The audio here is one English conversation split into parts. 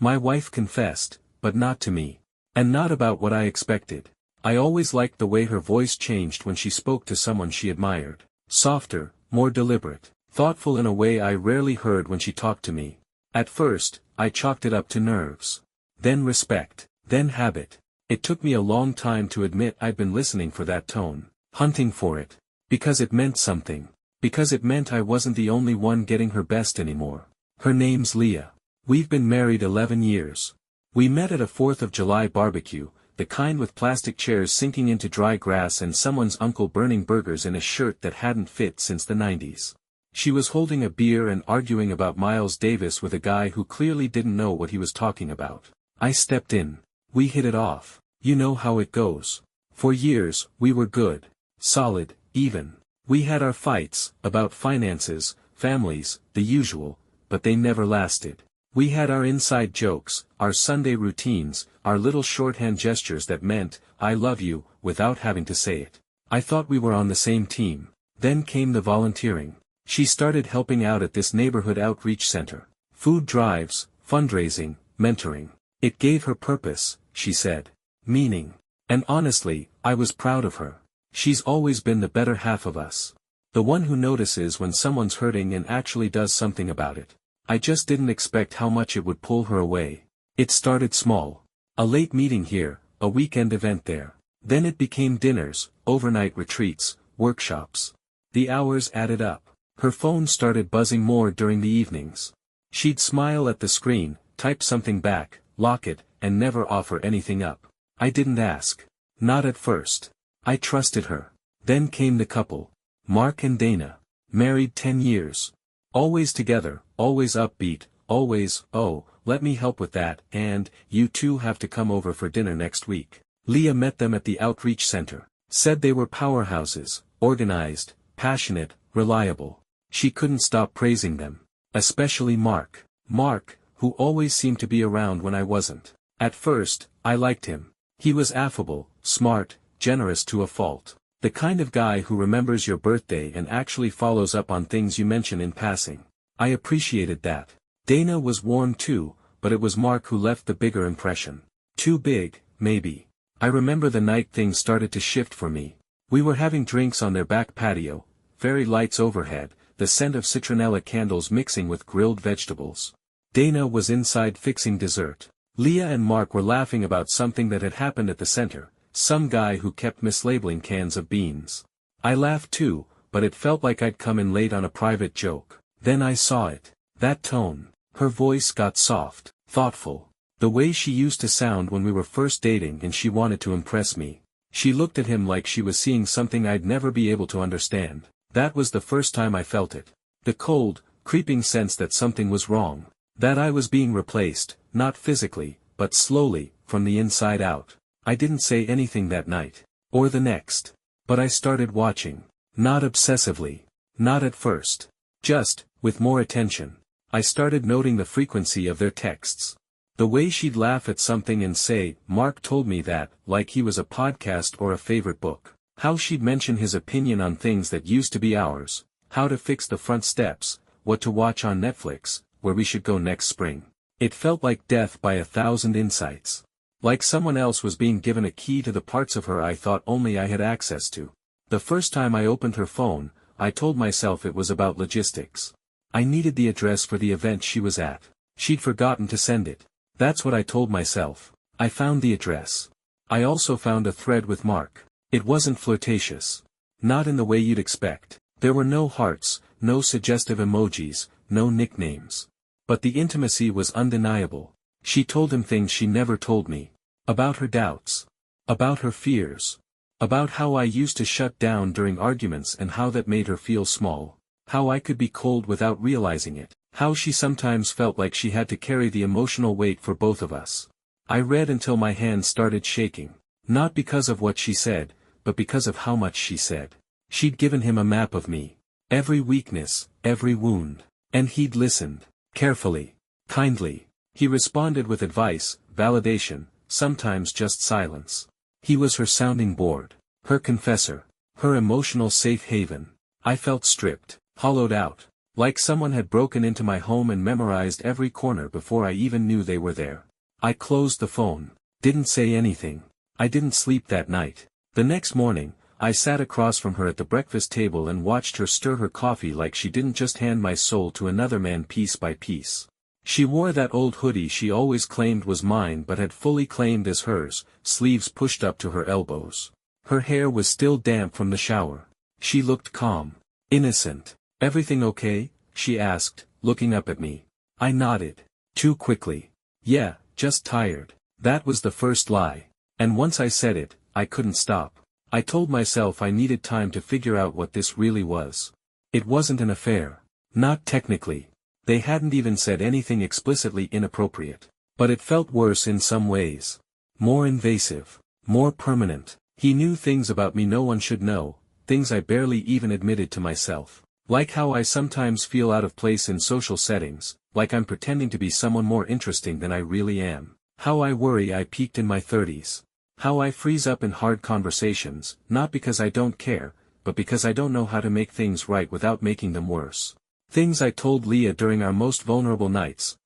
My wife confessed, but not to me. And not about what I expected. I always liked the way her voice changed when she spoke to someone she admired. Softer, more deliberate, thoughtful in a way I rarely heard when she talked to me. At first, I chalked it up to nerves. Then respect. Then habit. It took me a long time to admit I'd been listening for that tone. Hunting for it. Because it meant something. Because it meant I wasn't the only one getting her best anymore. Her name's Leah. We've been married 11 years. We met at a 4th of July barbecue, the kind with plastic chairs sinking into dry grass and someone's uncle burning burgers in a shirt that hadn't fit since the 90s. She was holding a beer and arguing about Miles Davis with a guy who clearly didn't know what he was talking about. I stepped in. We hit it off. You know how it goes. For years, we were good. Solid, even. We had our fights, about finances, families, the usual, but they never lasted. We had our inside jokes, our Sunday routines, our little shorthand gestures that meant, I love you, without having to say it. I thought we were on the same team. Then came the volunteering. She started helping out at this neighborhood outreach center. Food drives, fundraising, mentoring. It gave her purpose, she said. Meaning. And honestly, I was proud of her. She's always been the better half of us. The one who notices when someone's hurting and actually does something about it. I just didn't expect how much it would pull her away. It started small. A late meeting here, a weekend event there. Then it became dinners, overnight retreats, workshops. The hours added up. Her phone started buzzing more during the evenings. She'd smile at the screen, type something back, lock it, and never offer anything up. I didn't ask. Not at first. I trusted her. Then came the couple. Mark and Dana. Married 10 years. Always together, always upbeat, always, oh, let me help with that, and, you two have to come over for dinner next week. Leah met them at the outreach center. Said they were powerhouses, organized, passionate, reliable. She couldn't stop praising them. Especially Mark. Mark, who always seemed to be around when I wasn't. At first, I liked him. He was affable, smart, generous to a fault. The kind of guy who remembers your birthday and actually follows up on things you mention in passing. I appreciated that. Dana was warm too, but it was Mark who left the bigger impression. Too big, maybe. I remember the night things started to shift for me. We were having drinks on their back patio, fairy lights overhead, the scent of citronella candles mixing with grilled vegetables. Dana was inside fixing dessert. Leah and Mark were laughing about something that had happened at the center. Some guy who kept mislabeling cans of beans. I laughed too, but it felt like I'd come in late on a private joke. Then I saw it. That tone. Her voice got soft, thoughtful. The way she used to sound when we were first dating and she wanted to impress me. She looked at him like she was seeing something I'd never be able to understand. That was the first time I felt it. The cold, creeping sense that something was wrong. That I was being replaced, not physically, but slowly, from the inside out. I didn't say anything that night. Or the next. But I started watching. Not obsessively. Not at first. Just, with more attention. I started noting the frequency of their texts. The way she'd laugh at something and say, Mark told me that, like he was a podcast or a favorite book. How she'd mention his opinion on things that used to be ours. How to fix the front steps, what to watch on Netflix, where we should go next spring. It felt like death by 1,000 insights. Like someone else was being given a key to the parts of her I thought only I had access to. The first time I opened her phone, I told myself it was about logistics. I needed the address for the event she was at. She'd forgotten to send it. That's what I told myself. I found the address. I also found a thread with Mark. It wasn't flirtatious. Not in the way you'd expect. There were no hearts, no suggestive emojis, no nicknames. But the intimacy was undeniable. She told him things she never told me. About her doubts. About her fears. About how I used to shut down during arguments and how that made her feel small. How I could be cold without realizing it. How she sometimes felt like she had to carry the emotional weight for both of us. I read until my hands started shaking. Not because of what she said, but because of how much she said. She'd given him a map of me. Every weakness, every wound. And he'd listened. Carefully. Kindly. He responded with advice, validation, sometimes just silence. He was her sounding board. Her confessor. Her emotional safe haven. I felt stripped, hollowed out. Like someone had broken into my home and memorized every corner before I even knew they were there. I closed the phone. Didn't say anything. I didn't sleep that night. The next morning, I sat across from her at the breakfast table and watched her stir her coffee like she didn't just hand my soul to another man piece by piece. She wore that old hoodie she always claimed was mine but had fully claimed as hers, sleeves pushed up to her elbows. Her hair was still damp from the shower. She looked calm. Innocent. "Everything okay?" she asked, looking up at me. I nodded. Too quickly. "Yeah, just tired." That was the first lie. And once I said it, I couldn't stop. I told myself I needed time to figure out what this really was. It wasn't an affair. Not technically. They hadn't even said anything explicitly inappropriate. But it felt worse in some ways. More invasive. More permanent. He knew things about me no one should know, things I barely even admitted to myself. Like how I sometimes feel out of place in social settings, like I'm pretending to be someone more interesting than I really am. How I worry I peaked in my 30s. How I freeze up in hard conversations, not because I don't care, but because I don't know how to make things right without making them worse. Things I told Leah during our most vulnerable nights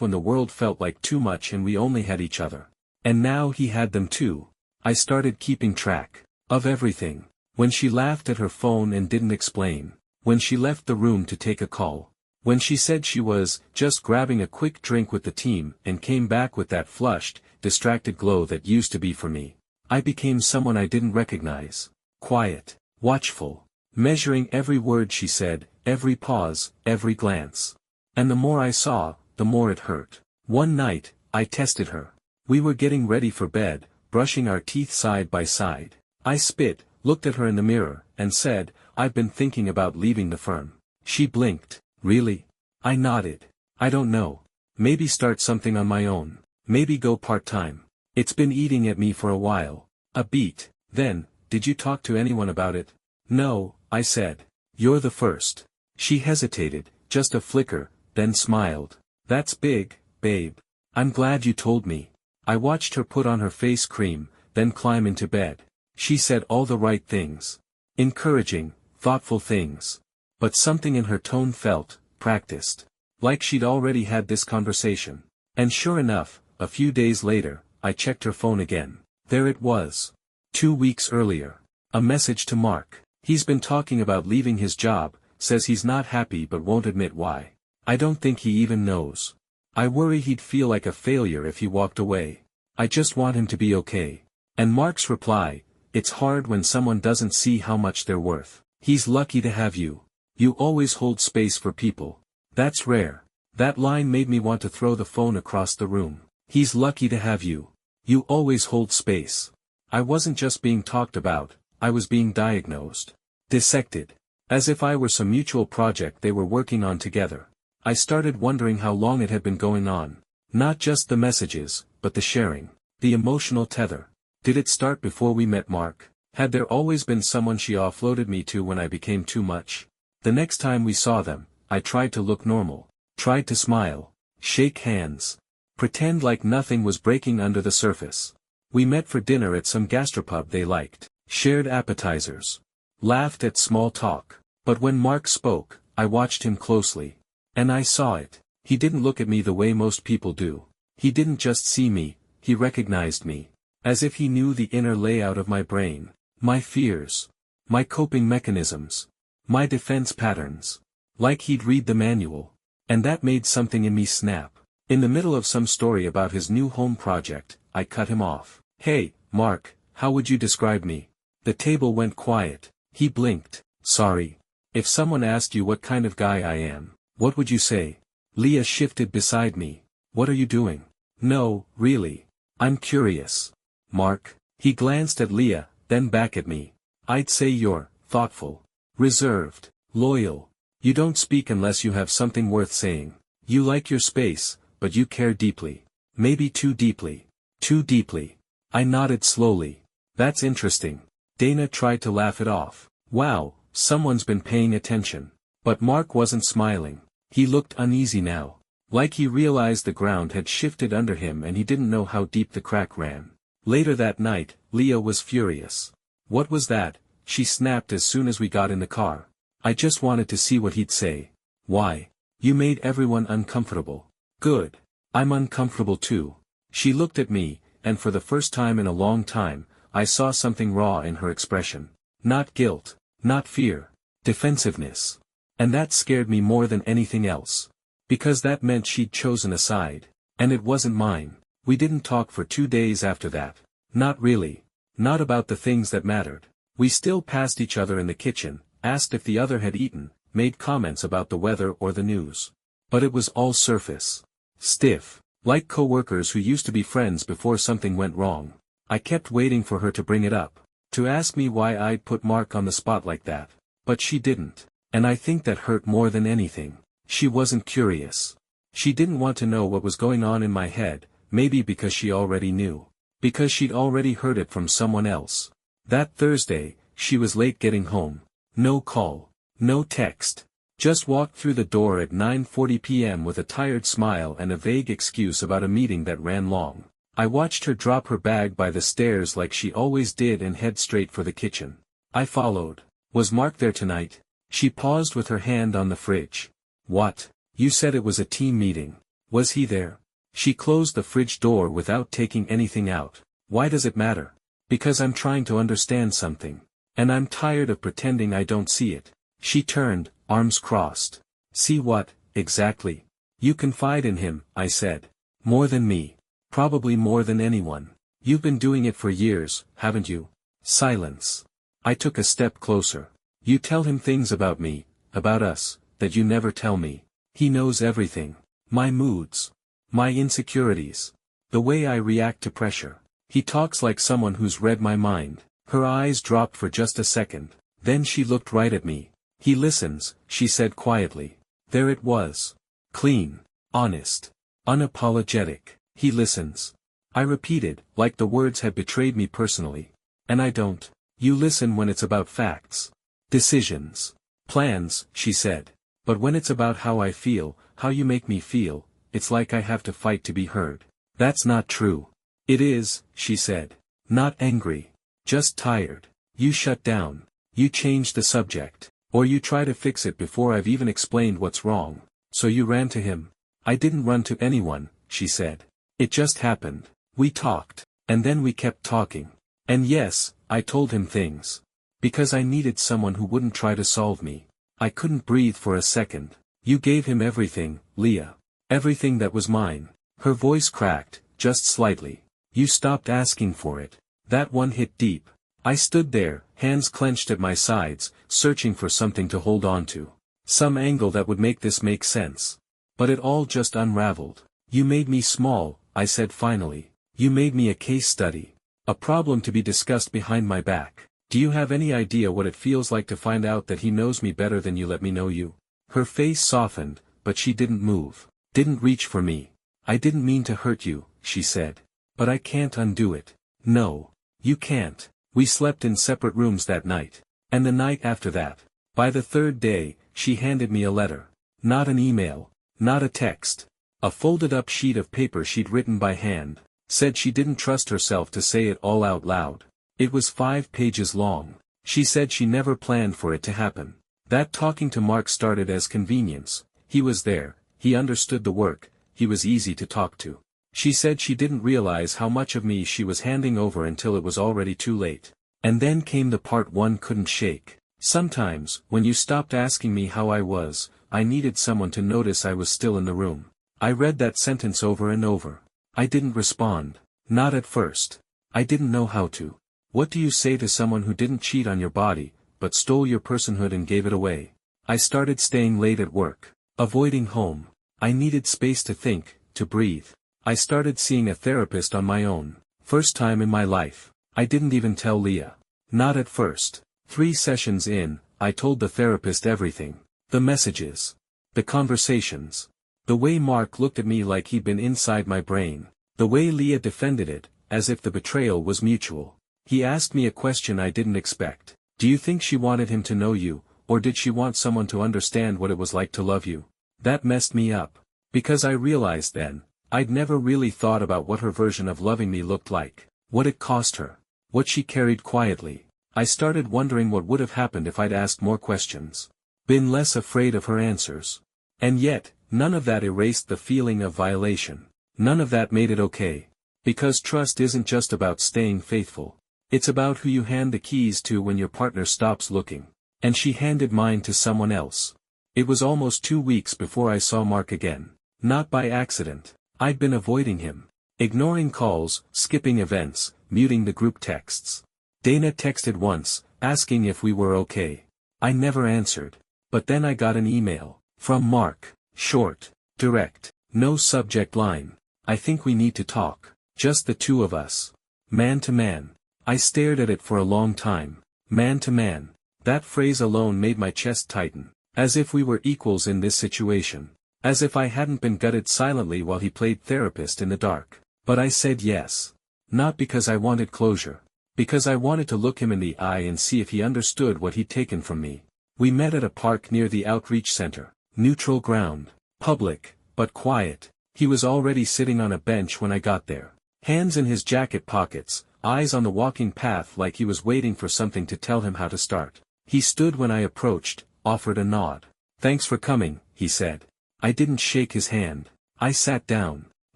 when the world felt like too much and we only had each other. And now he had them too. I started keeping track of everything. When she laughed at her phone and didn't explain. When she left the room to take a call. When she said she was just grabbing a quick drink with the team and came back with that flushed, distracted glow that used to be for me. I became someone I didn't recognize. Quiet. Watchful. Measuring every word she said, every pause, every glance. And the more I saw, the more it hurt. One night, I tested her. We were getting ready for bed, brushing our teeth side by side. I spit, looked at her in the mirror, and said, "I've been thinking about leaving the firm." She blinked. "Really?" I nodded. "I don't know. Maybe start something on my own. Maybe go part-time. It's been eating at me for a while." A beat. Then, "Did you talk to anyone about it?" "No," I said. "You're the first." She hesitated, just a flicker, then smiled. "That's big, babe. I'm glad you told me." I watched her put on her face cream, then climb into bed. She said all the right things. Encouraging, thoughtful things. But something in her tone felt practiced. Like she'd already had this conversation. And sure enough, a few days later, I checked her phone again. There it was. 2 weeks earlier. A message to Mark. He's been talking about leaving his job, says he's not happy but won't admit why. I don't think he even knows. I worry he'd feel like a failure if he walked away. I just want him to be okay. And Mark's reply, "It's hard when someone doesn't see how much they're worth. He's lucky to have you. You always hold space for people. That's rare." That line made me want to throw the phone across the room. He's lucky to have you. You always hold space. I wasn't just being talked about, I was being diagnosed. Dissected. As if I were some mutual project they were working on together. I started wondering how long it had been going on. Not just the messages, but the sharing. The emotional tether. Did it start before we met Mark? Had there always been someone she offloaded me to when I became too much? The next time we saw them, I tried to look normal. Tried to smile. Shake hands. Pretend like nothing was breaking under the surface. We met for dinner at some gastropub they liked. Shared appetizers. Laughed at small talk. But when Mark spoke, I watched him closely. And I saw it. He didn't look at me the way most people do. He didn't just see me, he recognized me. As if he knew the inner layout of my brain. My fears. My coping mechanisms. My defense patterns. Like he'd read the manual. And that made something in me snap. In the middle of some story about his new home project, I cut him off. "Hey, Mark, how would you describe me?" The table went quiet. He blinked. "Sorry. If someone asked you what kind of guy I am, what would you say?" Leah shifted beside me. "What are you doing?" "No, really. I'm curious." "Mark." He glanced at Leah, then back at me. "I'd say you're thoughtful. Reserved. Loyal. You don't speak unless you have something worth saying. You like your space, but you care deeply. Maybe too deeply. Too deeply." I nodded slowly. "That's interesting." Dana tried to laugh it off. "Wow, someone's been paying attention." But Mark wasn't smiling. He looked uneasy now. Like he realized the ground had shifted under him and he didn't know how deep the crack ran. Later that night, Leah was furious. "What was that?" she snapped as soon as we got in the car. "I just wanted to see what he'd say." Why? You made everyone uncomfortable. Good. I'm uncomfortable too. She looked at me, and for the first time in a long time, I saw something raw in her expression. Not guilt, not fear, defensiveness. And that scared me more than anything else. Because that meant she'd chosen a side. And it wasn't mine. We didn't talk for 2 days after that. Not really. Not about the things that mattered. We still passed each other in the kitchen, asked if the other had eaten, made comments about the weather or the news. But it was all surface. Stiff. Like co-workers who used to be friends before something went wrong. I kept waiting for her to bring it up. To ask me why I'd put Mark on the spot like that. But she didn't. And I think that hurt more than anything. She wasn't curious. She didn't want to know what was going on in my head, maybe because she already knew. Because she'd already heard it from someone else. That Thursday, she was late getting home. No call. No text. Just walked through the door at 9:40 p.m. with a tired smile and a vague excuse about a meeting that ran long. I watched her drop her bag by the stairs like she always did and head straight for the kitchen. I followed. Was Mark there tonight? She paused with her hand on the fridge. What? You said it was a team meeting. Was he there? She closed the fridge door without taking anything out. Why does it matter? Because I'm trying to understand something. And I'm tired of pretending I don't see it. She turned, arms crossed. See what, exactly? You confide in him, I said. More than me. Probably more than anyone. You've been doing it for years, haven't you? Silence. I took a step closer. You tell him things about me, about us, that you never tell me. He knows everything. My moods. My insecurities. The way I react to pressure. He talks like someone who's read my mind. Her eyes dropped for just a second. Then she looked right at me. He listens, she said quietly. There it was. Clean. Honest. Unapologetic. He listens. I repeated, like the words had betrayed me personally. And I don't. You listen when it's about facts. Decisions. Plans, she said. But when it's about how I feel, how you make me feel, it's like I have to fight to be heard. That's not true. It is, she said. Not angry. Just tired. You shut down. You change the subject. Or you try to fix it before I've even explained what's wrong. So you ran to him. I didn't run to anyone, she said. It just happened. We talked. And then we kept talking. And yes, I told him things. Because I needed someone who wouldn't try to solve me. I couldn't breathe for a second. You gave him everything, Leah. Everything that was mine. Her voice cracked, just slightly. You stopped asking for it. That one hit deep. I stood there, hands clenched at my sides, searching for something to hold on to. Some angle that would make this make sense. But it all just unraveled. You made me small, I said finally. You made me a case study. A problem to be discussed behind my back. Do you have any idea what it feels like to find out that he knows me better than you let me know you? Her face softened, but she didn't move. Didn't reach for me. I didn't mean to hurt you, she said. But I can't undo it. No. You can't. We slept in separate rooms that night. And the night after that. By the third day, she handed me a letter. Not an email. Not a text. A folded up sheet of paper she'd written by hand. Said she didn't trust herself to say it all out loud. It was 5 pages long. She said she never planned for it to happen. That talking to Mark started as convenience. He was there, he understood the work, he was easy to talk to. She said she didn't realize how much of me she was handing over until it was already too late. And then came the part one couldn't shake. Sometimes, when you stopped asking me how I was, I needed someone to notice I was still in the room. I read that sentence over and over. I didn't respond. Not at first. I didn't know how to. What do you say to someone who didn't cheat on your body, but stole your personhood and gave it away? I started staying late at work. Avoiding home. I needed space to think, to breathe. I started seeing a therapist on my own. First time in my life. I didn't even tell Leah. Not at first. 3 sessions in, I told the therapist everything. The messages. The conversations. The way Mark looked at me like he'd been inside my brain. The way Leah defended it, as if the betrayal was mutual. He asked me a question I didn't expect. Do you think she wanted him to know you, or did she want someone to understand what it was like to love you? That messed me up. Because I realized then, I'd never really thought about what her version of loving me looked like. What it cost her. What she carried quietly. I started wondering what would have happened if I'd asked more questions. Been less afraid of her answers. And yet, none of that erased the feeling of violation. None of that made it okay. Because trust isn't just about staying faithful. It's about who you hand the keys to when your partner stops looking. And she handed mine to someone else. It was almost 2 weeks before I saw Mark again. Not by accident. I'd been avoiding him. Ignoring calls, skipping events, muting the group texts. Dana texted once, asking if we were okay. I never answered. But then I got an email. From Mark. Short. Direct. No subject line. I think we need to talk. Just the two of us. Man to man. I stared at it for a long time. Man to man. That phrase alone made my chest tighten. As if we were equals in this situation. As if I hadn't been gutted silently while he played therapist in the dark. But I said yes. Not because I wanted closure. Because I wanted to look him in the eye and see if he understood what he'd taken from me. We met at a park near the outreach center. Neutral ground. Public, but quiet. He was already sitting on a bench when I got there. Hands in his jacket pockets, eyes on the walking path like he was waiting for something to tell him how to start. He stood when I approached, offered a nod. Thanks for coming, he said. I didn't shake his hand. I sat down.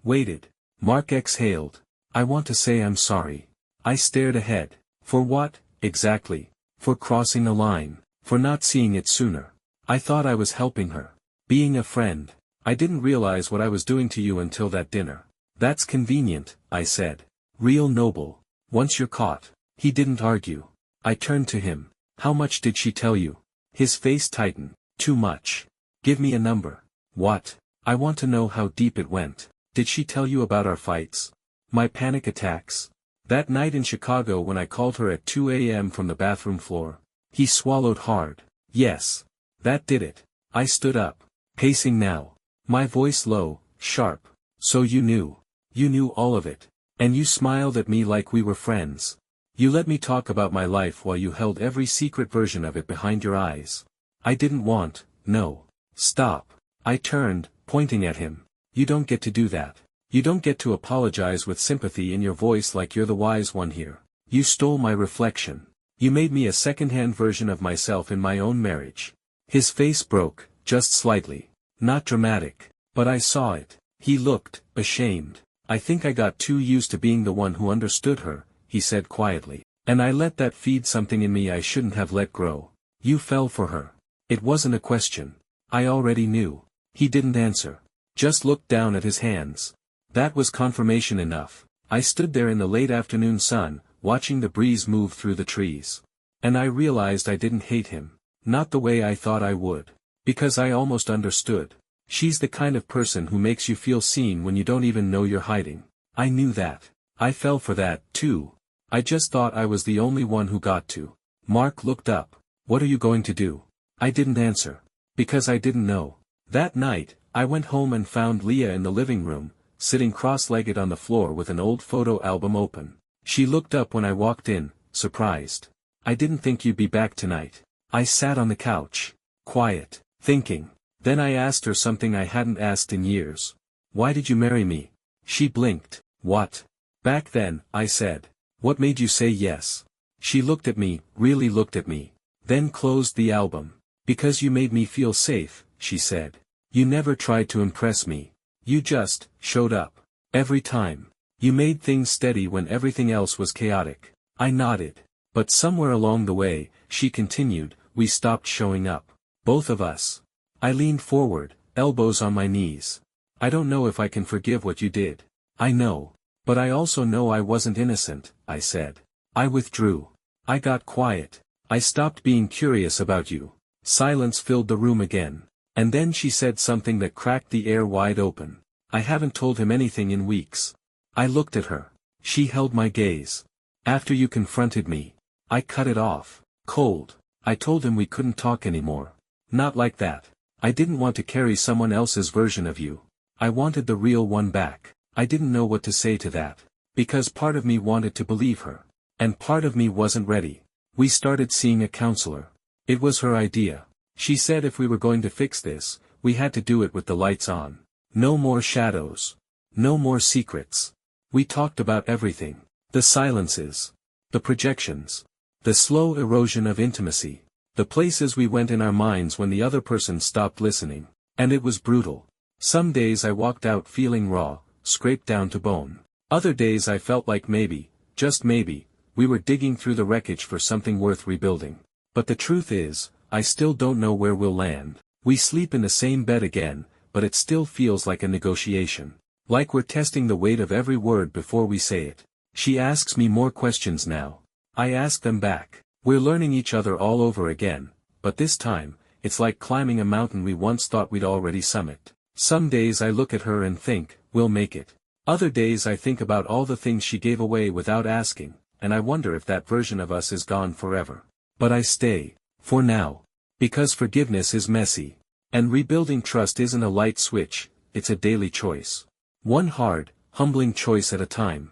Waited. Mark exhaled. I want to say I'm sorry. I stared ahead. For what, exactly? For crossing the line. For not seeing it sooner. I thought I was helping her. Being a friend. I didn't realize what I was doing to you until that dinner. That's convenient, I said. Real noble. Once you're caught. He didn't argue. I turned to him. How much did she tell you? His face tightened. Too much. Give me a number. What? I want to know how deep it went. Did she tell you about our fights? My panic attacks? That night in Chicago when I called her at 2 a.m. from the bathroom floor? He swallowed hard. Yes. That did it. I stood up. Pacing now. My voice low, sharp. So you knew. You knew all of it. And you smiled at me like we were friends. You let me talk about my life while you held every secret version of it behind your eyes. I didn't want, no. Stop. I turned, pointing at him. You don't get to do that. You don't get to apologize with sympathy in your voice like you're the wise one here. You stole my reflection. You made me a second-hand version of myself in my own marriage. His face broke, just slightly. Not dramatic. But I saw it. He looked, ashamed. I think I got too used to being the one who understood her, he said quietly. And I let that feed something in me I shouldn't have let grow. You fell for her. It wasn't a question. I already knew. He didn't answer. Just looked down at his hands. That was confirmation enough. I stood there in the late afternoon sun, watching the breeze move through the trees. And I realized I didn't hate him. Not the way I thought I would. Because I almost understood. She's the kind of person who makes you feel seen when you don't even know you're hiding. I knew that. I fell for that, too. I just thought I was the only one who got to. Mark looked up. What are you going to do? I didn't answer. Because I didn't know. That night, I went home and found Leah in the living room, sitting cross-legged on the floor with an old photo album open. She looked up when I walked in, surprised. I didn't think you'd be back tonight. I sat on the couch. Quiet. Thinking. Then I asked her something I hadn't asked in years. Why did you marry me? She blinked. What? Back then, I said. What made you say yes? She looked at me, really looked at me. Then closed the album. Because you made me feel safe, she said. You never tried to impress me. You just showed up. Every time. You made things steady when everything else was chaotic. I nodded. But somewhere along the way, she continued, we stopped showing up. Both of us. I leaned forward, elbows on my knees. I don't know if I can forgive what you did. I know. But I also know I wasn't innocent, I said. I withdrew. I got quiet. I stopped being curious about you. Silence filled the room again. And then she said something that cracked the air wide open. I haven't told him anything in weeks. I looked at her. She held my gaze. After you confronted me. I cut it off. Cold. I told him we couldn't talk anymore. Not like that. I didn't want to carry someone else's version of you. I wanted the real one back. I didn't know what to say to that. Because part of me wanted to believe her. And part of me wasn't ready. We started seeing a counselor. It was her idea. She said if we were going to fix this, we had to do it with the lights on. No more shadows. No more secrets. We talked about everything. The silences. The projections. The slow erosion of intimacy. The places we went in our minds when the other person stopped listening. And it was brutal. Some days I walked out feeling raw, scraped down to bone. Other days I felt like maybe, just maybe, we were digging through the wreckage for something worth rebuilding. But the truth is, I still don't know where we'll land. We sleep in the same bed again, but it still feels like a negotiation. Like we're testing the weight of every word before we say it. She asks me more questions now. I ask them back. We're learning each other all over again, but this time, it's like climbing a mountain we once thought we'd already summit. Some days I look at her and think, we'll make it. Other days I think about all the things she gave away without asking, and I wonder if that version of us is gone forever. But I stay. For now. Because forgiveness is messy. And rebuilding trust isn't a light switch, it's a daily choice. One hard, humbling choice at a time.